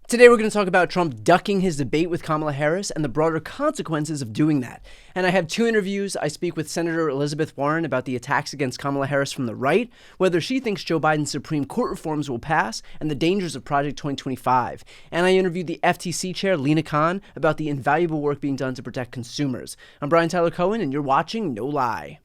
Today we're going to talk about Trump ducking his debate with Kamala Harris and the broader consequences of doing that. And I have two interviews. I speak with Senator Elizabeth Warren about the attacks against Kamala Harris from the right, whether she thinks Joe Biden's Supreme Court reforms will pass, and the dangers of Project 2025. And I interviewed the FTC chair, Lina Khan, about the invaluable work being done to protect consumers. I'm Brian Tyler Cohen, and you're watching No Lie.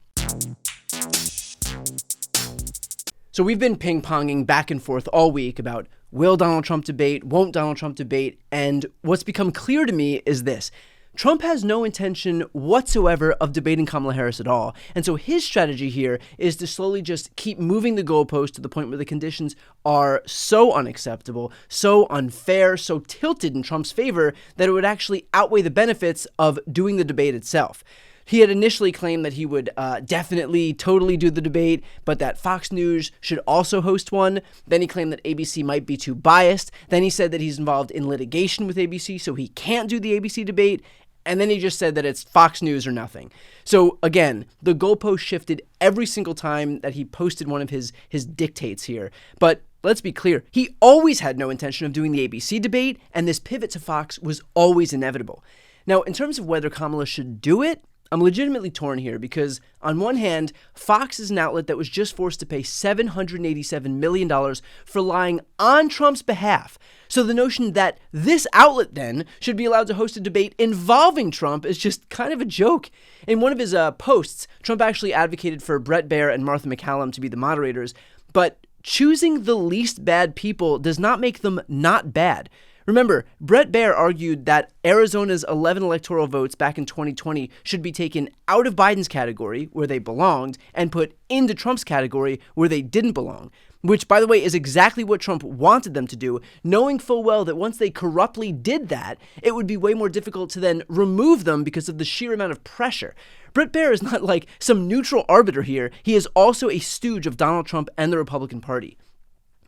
So we've been ping-ponging back and forth all week about will Donald Trump debate, won't Donald Trump debate, and what's become clear to me is this. Trump has no intention whatsoever of debating Kamala Harris at all, and so his strategy here is to slowly just keep moving the goalpost to the point where the conditions are so unacceptable, so unfair, so tilted in Trump's favor that it would actually outweigh the benefits of doing the debate itself. He had initially claimed that he would definitely, totally do the debate, but that Fox News should also host one. Then he claimed that ABC might be too biased. Then he said that he's involved in litigation with ABC, so he can't do the ABC debate. And then he just said that it's Fox News or nothing. So again, the goalpost shifted every single time that he posted one of his dictates here. But let's be clear, he always had no intention of doing the ABC debate, and this pivot to Fox was always inevitable. Now, in terms of whether Kamala should do it, I'm legitimately torn here because, on one hand, Fox is an outlet that was just forced to pay $787 million for lying on Trump's behalf. So the notion that this outlet then should be allowed to host a debate involving Trump is just kind of a joke. In one of his posts, Trump actually advocated for Brett Baier and Martha MacCallum to be the moderators, but choosing the least bad people does not make them not bad. Remember, Brett Baier argued that Arizona's 11 electoral votes back in 2020 should be taken out of Biden's category, where they belonged, and put into Trump's category, where they didn't belong. Which, by the way, is exactly what Trump wanted them to do, knowing full well that once they corruptly did that, it would be way more difficult to then remove them because of the sheer amount of pressure. Brett Baier is not like some neutral arbiter here. He is also a stooge of Donald Trump and the Republican Party.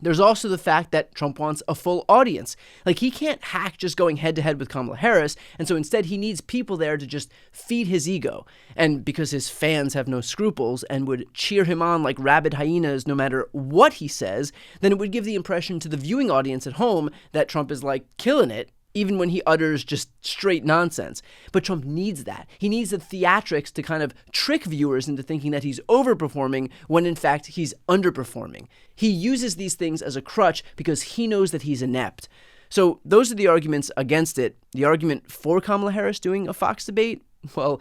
There's also the fact that Trump wants a full audience. Like, he can't hack just going head-to-head with Kamala Harris, and so instead he needs people there to just feed his ego. And because his fans have no scruples and would cheer him on like rabid hyenas no matter what he says, then it would give the impression to the viewing audience at home that Trump is, like, killing it, even when he utters just straight nonsense. But Trump needs that. He needs the theatrics to kind of trick viewers into thinking that he's overperforming when in fact he's underperforming. He uses these things as a crutch because he knows that he's inept. So those are the arguments against it. The argument for Kamala Harris doing a Fox debate? Well,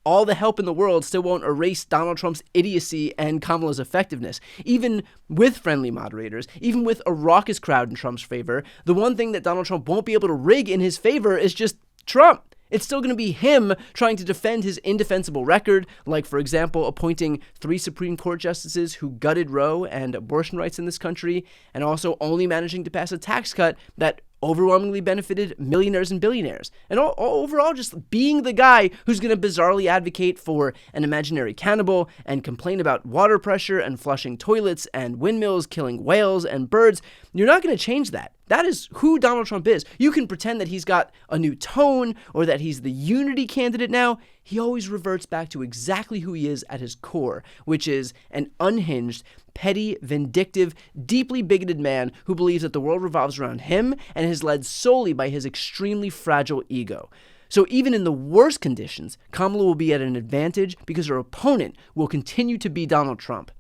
all the help in the world still won't erase Donald Trump's idiocy and Kamala's effectiveness. Even with friendly moderators, even with a raucous crowd in Trump's favor, the one thing that Donald Trump won't be able to rig in his favor is just Trump. It's still going to be him trying to defend his indefensible record, like, for example, appointing 3 Supreme Court justices who gutted Roe and abortion rights in this country, and also only managing to pass a tax cut that overwhelmingly benefited millionaires and billionaires. And overall, just being the guy who's going to bizarrely advocate for an imaginary cannibal and complain about water pressure and flushing toilets and windmills killing whales and birds. You're not going to change that. That is who Donald Trump is. You can pretend that he's got a new tone or that he's the unity candidate now. He always reverts back to exactly who he is at his core, which is an unhinged, petty, vindictive, deeply bigoted man who believes that the world revolves around him and is led solely by his extremely fragile ego. So even in the worst conditions, Kamala will be at an advantage because her opponent will continue to be Donald Trump.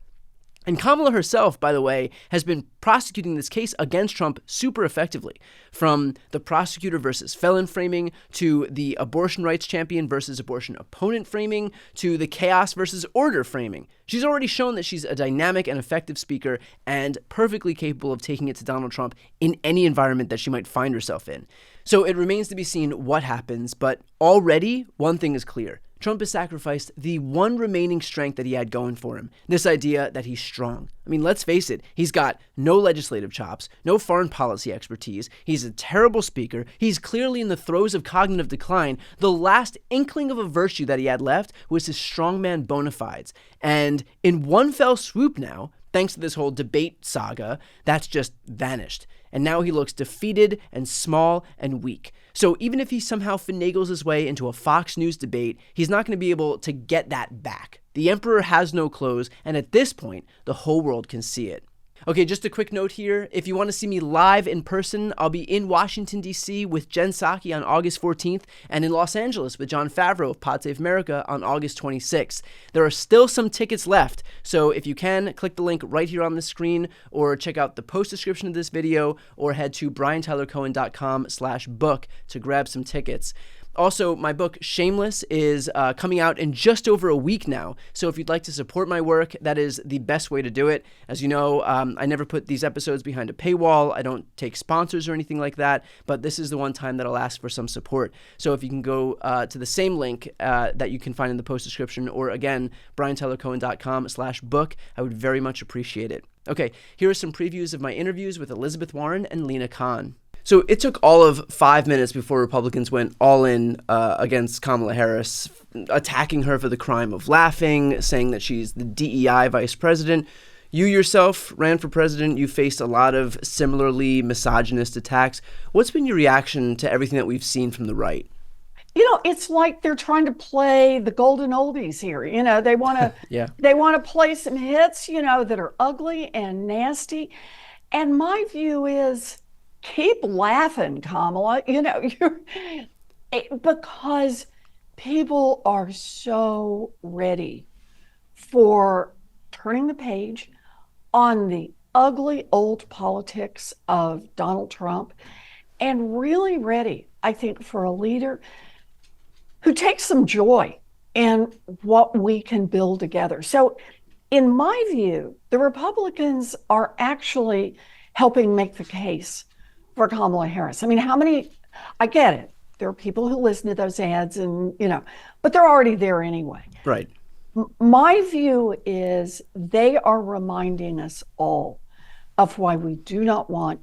And Kamala herself, by the way, has been prosecuting this case against Trump super effectively. From the prosecutor versus felon framing, to the abortion rights champion versus abortion opponent framing, to the chaos versus order framing. She's already shown that she's a dynamic and effective speaker and perfectly capable of taking it to Donald Trump in any environment that she might find herself in. So it remains to be seen what happens, but already one thing is clear. Trump has sacrificed the one remaining strength that he had going for him, this idea that he's strong. I mean, let's face it, he's got no legislative chops, no foreign policy expertise, he's a terrible speaker, he's clearly in the throes of cognitive decline. The last inkling of a virtue that he had left was his strongman bona fides. And in one fell swoop now, thanks to this whole debate saga, that's just vanished. And now he looks defeated and small and weak. So even if he somehow finagles his way into a Fox News debate, he's not going to be able to get that back. The emperor has no clothes, and at this point, the whole world can see it. Okay, just a quick note here. If you want to see me live in person, I'll be in Washington, D.C. with Jen Psaki on August 14th and in Los Angeles with John Favreau of Pod Save America on August 26th. There are still some tickets left, so if you can, click the link right here on the screen or check out the post description of this video or head to briantylercohen.com/book to grab some tickets. Also, my book, Shameless, is coming out in just over a week now. So if you'd like to support my work, that is the best way to do it. As you know, I never put these episodes behind a paywall. I don't take sponsors or anything like that. But this is the one time that I'll ask for some support. So if you can go to the same link that you can find in the post description, or again, briantylercohen.com/book, I would very much appreciate it. Okay, here are some previews of my interviews with Elizabeth Warren and Lina Khan. So it took all of 5 minutes before Republicans went all in against Kamala Harris, attacking her for the crime of laughing, saying that she's the DEI vice president. You yourself ran for president. You faced a lot of similarly misogynist attacks. What's been your reaction to everything that we've seen from the right? It's like they're trying to play the golden oldies here. They want to they want to play some hits, that are ugly and nasty. And my view is, keep laughing, Kamala, because people are so ready for turning the page on the ugly old politics of Donald Trump, and really ready, I think, for a leader who takes some joy in what we can build together. So in my view, the Republicans are actually helping make the case for Kamala Harris. I mean, I get it. There are people who listen to those ads and, but they're already there anyway. Right. My view is they are reminding us all of why we do not want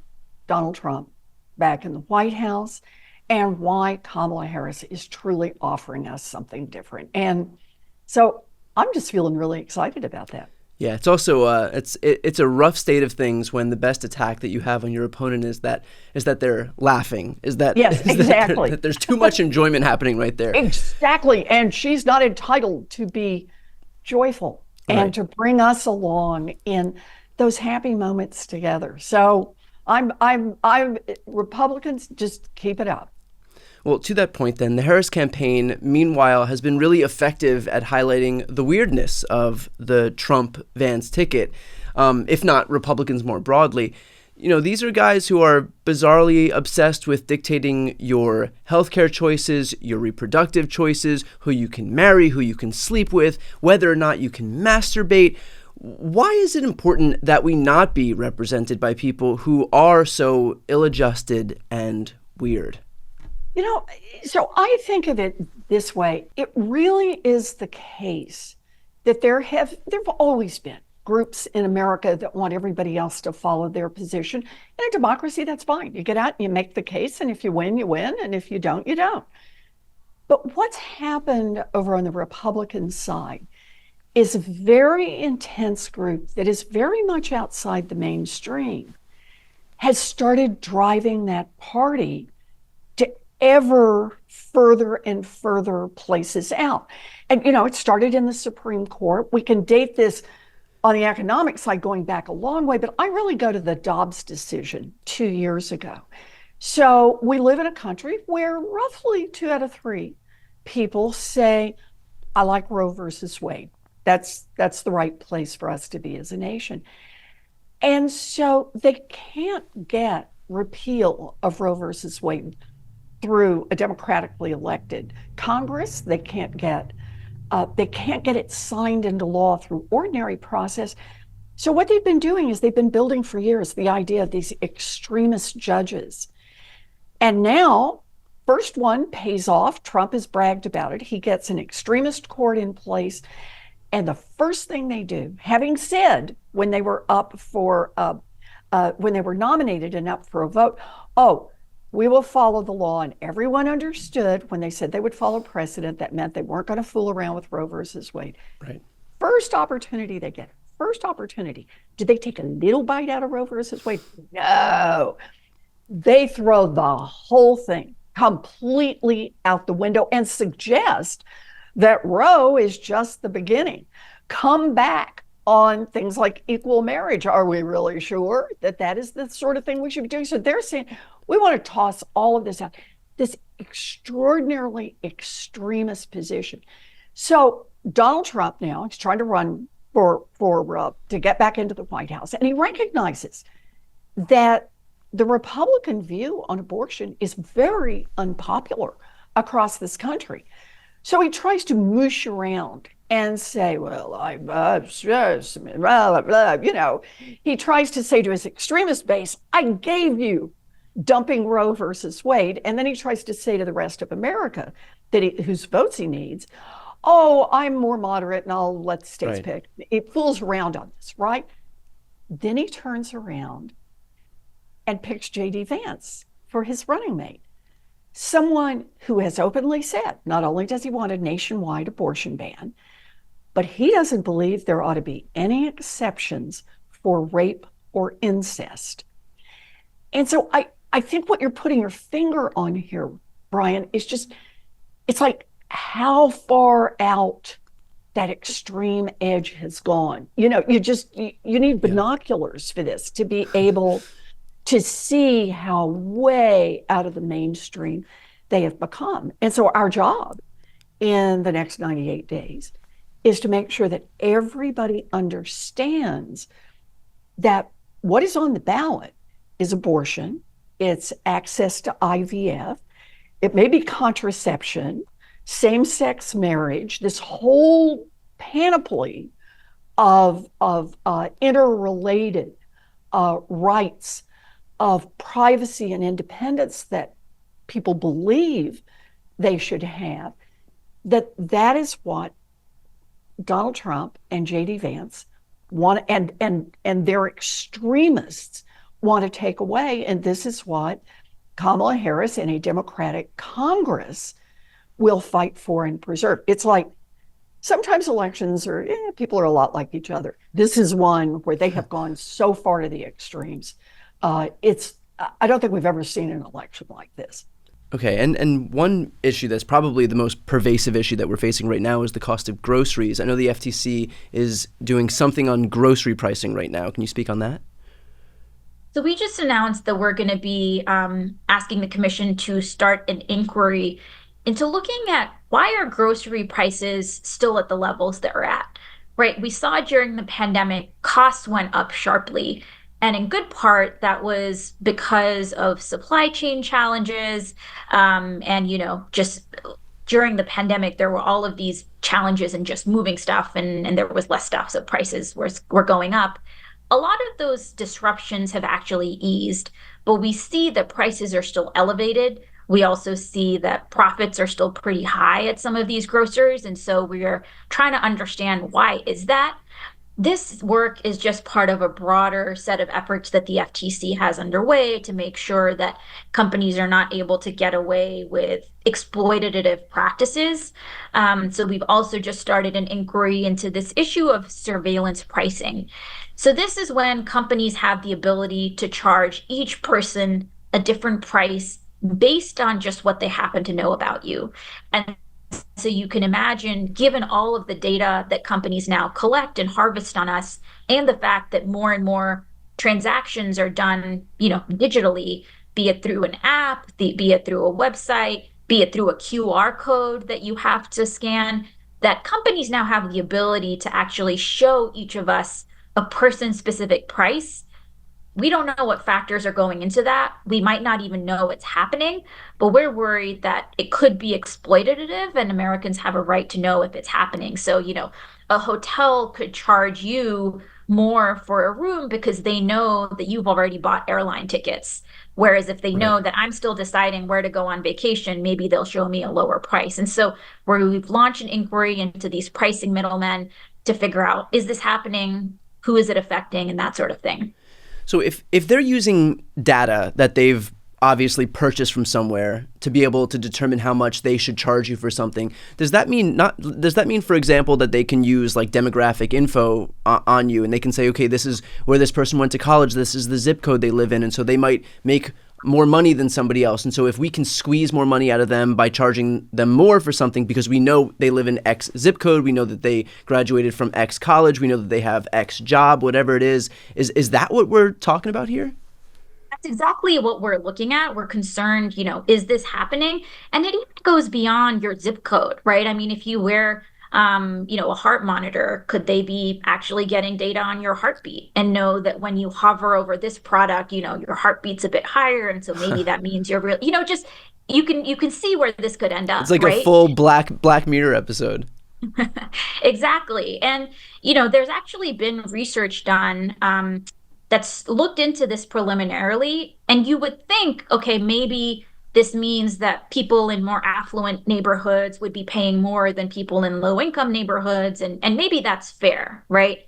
Donald Trump back in the White House and why Kamala Harris is truly offering us something different. And so I'm just feeling really excited about that. Yeah, it's also it's a rough state of things when the best attack that you have on your opponent is that they're laughing. Yes, exactly. That there's too much enjoyment happening right there. Exactly, and she's not entitled to be joyful and to bring us along in those happy moments together. So I'm Republicans, just keep it up. Well, to that point then, the Harris campaign, meanwhile, has been really effective at highlighting the weirdness of the Trump-Vance ticket, if not Republicans more broadly. These are guys who are bizarrely obsessed with dictating your healthcare choices, your reproductive choices, who you can marry, who you can sleep with, whether or not you can masturbate. Why is it important that we not be represented by people who are so ill-adjusted and weird? So I think of it this way. It really is the case that there've always been groups in America that want everybody else to follow their position. In a democracy, that's fine. You get out and you make the case, and if you win, you win, and if you don't, you don't. But what's happened over on the Republican side is a very intense group that is very much outside the mainstream, has started driving that party to ever further and further places out. And, it started in the Supreme Court. We can date this on the economic side going back a long way, but I really go to the Dobbs decision 2 years ago. So we live in a country where roughly 2 out of 3 people say, I like Roe versus Wade. That's the right place for us to be as a nation. And so they can't get repeal of Roe versus Wade through a democratically elected Congress. They can't get it signed into law through ordinary process. So what they've been doing is they've been building for years the idea of these extremist judges. And now, first one pays off. Trump has bragged about it. He gets an extremist court in place. And the first thing they do, having said when they were when they were nominated and up for a vote, we will follow the law. And everyone understood when they said they would follow precedent, that meant they weren't going to fool around with Roe versus Wade. Right. First opportunity they get. First opportunity. Did they take a little bite out of Roe versus Wade? No. They throw the whole thing completely out the window and suggest that Roe is just the beginning. Come back on things like equal marriage. Are we really sure that that is the sort of thing we should be doing? So they're saying we want to toss all of this out, this extraordinarily extremist position. So Donald Trump now is trying to run to get back into the White House, and he recognizes that the Republican view on abortion is very unpopular across this country. So he tries to moosh around and say, well, blah, blah, you know, he tries to say to his extremist base, I gave you dumping Roe versus Wade. And then he tries to say to the rest of America whose votes he needs, oh, I'm more moderate and I'll let the states pick. It fools around on this, right? Then he turns around and picks J.D. Vance for his running mate. Someone who has openly said, not only does he want a nationwide abortion ban, but he doesn't believe there ought to be any exceptions for rape or incest. And so I think what you're putting your finger on here, Brian, is just, it's like how far out that extreme edge has gone. You know, you need binoculars for this to be able to see how way out of the mainstream they have become. And so our job in the next 98 days is to make sure that everybody understands that what is on the ballot is abortion, it's access to IVF, it may be contraception, same-sex marriage, this whole panoply of interrelated rights of privacy and independence that people believe they should have, that is what Donald Trump and J.D. Vance want, and their extremists want to take away. And this is what Kamala Harris and a Democratic Congress will fight for and preserve. It's like sometimes elections are, people are a lot like each other. This is one where they have gone so far to the extremes. I don't think we've ever seen an election like this. Okay, and one issue that's probably the most pervasive issue that we're facing right now is the cost of groceries. I know the FTC is doing something on grocery pricing right now. Can you speak on that? So we just announced that we're going to be asking the commission to start an inquiry into looking at why are grocery prices still at the levels that we're at, right? We saw during the pandemic, costs went up sharply. And in good part, that was because of supply chain challenges. And, just during the pandemic, there were all of these challenges in just moving stuff and there was less stuff. So prices were going up. A lot of those disruptions have actually eased, but we see that prices are still elevated. We also see that profits are still pretty high at some of these grocers. And so we are trying to understand why is that. This work is just part of a broader set of efforts that the FTC has underway to make sure that companies are not able to get away with exploitative practices. So we've also just started an inquiry into this issue of surveillance pricing. So this is when companies have the ability to charge each person a different price based on just what they happen to know about you. And so you can imagine, given all of the data that companies now collect and harvest on us, and the fact that more and more transactions are done, digitally, be it through an app, be it through a website, be it through a QR code that you have to scan, that companies now have the ability to actually show each of us a person-specific price. We don't know what factors are going into that. We might not even know it's happening, but we're worried that it could be exploitative and Americans have a right to know if it's happening. So, a hotel could charge you more for a room because they know that you've already bought airline tickets. Whereas if they know that I'm still deciding where to go on vacation, maybe they'll show me a lower price. And so we've launched an inquiry into these pricing middlemen to figure out, is this happening? Who is it affecting? And that sort of thing. So if they're using data that they've obviously purchased from somewhere to be able to determine how much they should charge you for something, does that mean, for example, that they can use like demographic info on you and they can say, okay, this is where this person went to college, this is the zip code they live in, and so they might make more money than somebody else. And so if we can squeeze more money out of them by charging them more for something because we know they live in X zip code, we know that they graduated from X college, we know that they have X job, whatever it is that what we're talking about here? That's exactly what we're looking at. We're concerned, is this happening? And it even goes beyond your zip code, right? I mean, if you wear, a heart monitor, could they be actually getting data on your heartbeat and know that when you hover over this product, your heartbeat's a bit higher, and so maybe that means you're real, just you can see where this could end up, It's like a right? full Black Mirror episode. Exactly. And, there's actually been research done that's looked into this preliminarily. And you would think, okay, maybe this means that people in more affluent neighborhoods would be paying more than people in low income neighborhoods. And maybe that's fair, right?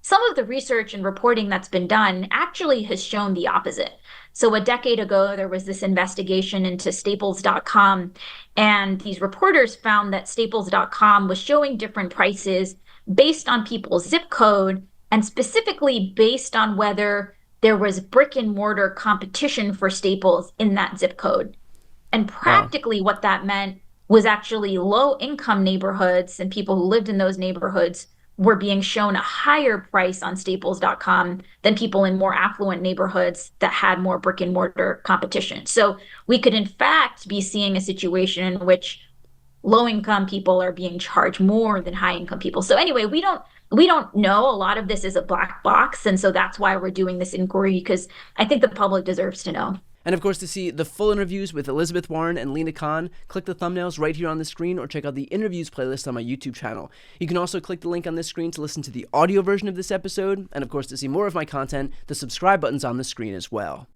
Some of the research and reporting that's been done actually has shown the opposite. So a decade ago, there was this investigation into Staples.com, and these reporters found that Staples.com was showing different prices based on people's zip code, and specifically based on whether there was brick and mortar competition for Staples in that zip code. And Wow. practically what that meant was actually low income neighborhoods and people who lived in those neighborhoods were being shown a higher price on Staples.com than people in more affluent neighborhoods that had more brick and mortar competition. So we could, in fact, be seeing a situation in which low income people are being charged more than high income people. So anyway, we don't know. A lot of this is a black box. And so that's why we're doing this inquiry, because I think the public deserves to know. And of course, to see the full interviews with Elizabeth Warren and Lina Khan, click the thumbnails right here on the screen or check out the interviews playlist on my YouTube channel. You can also click the link on this screen to listen to the audio version of this episode, and of course, to see more of my content, the subscribe button's on the screen as well.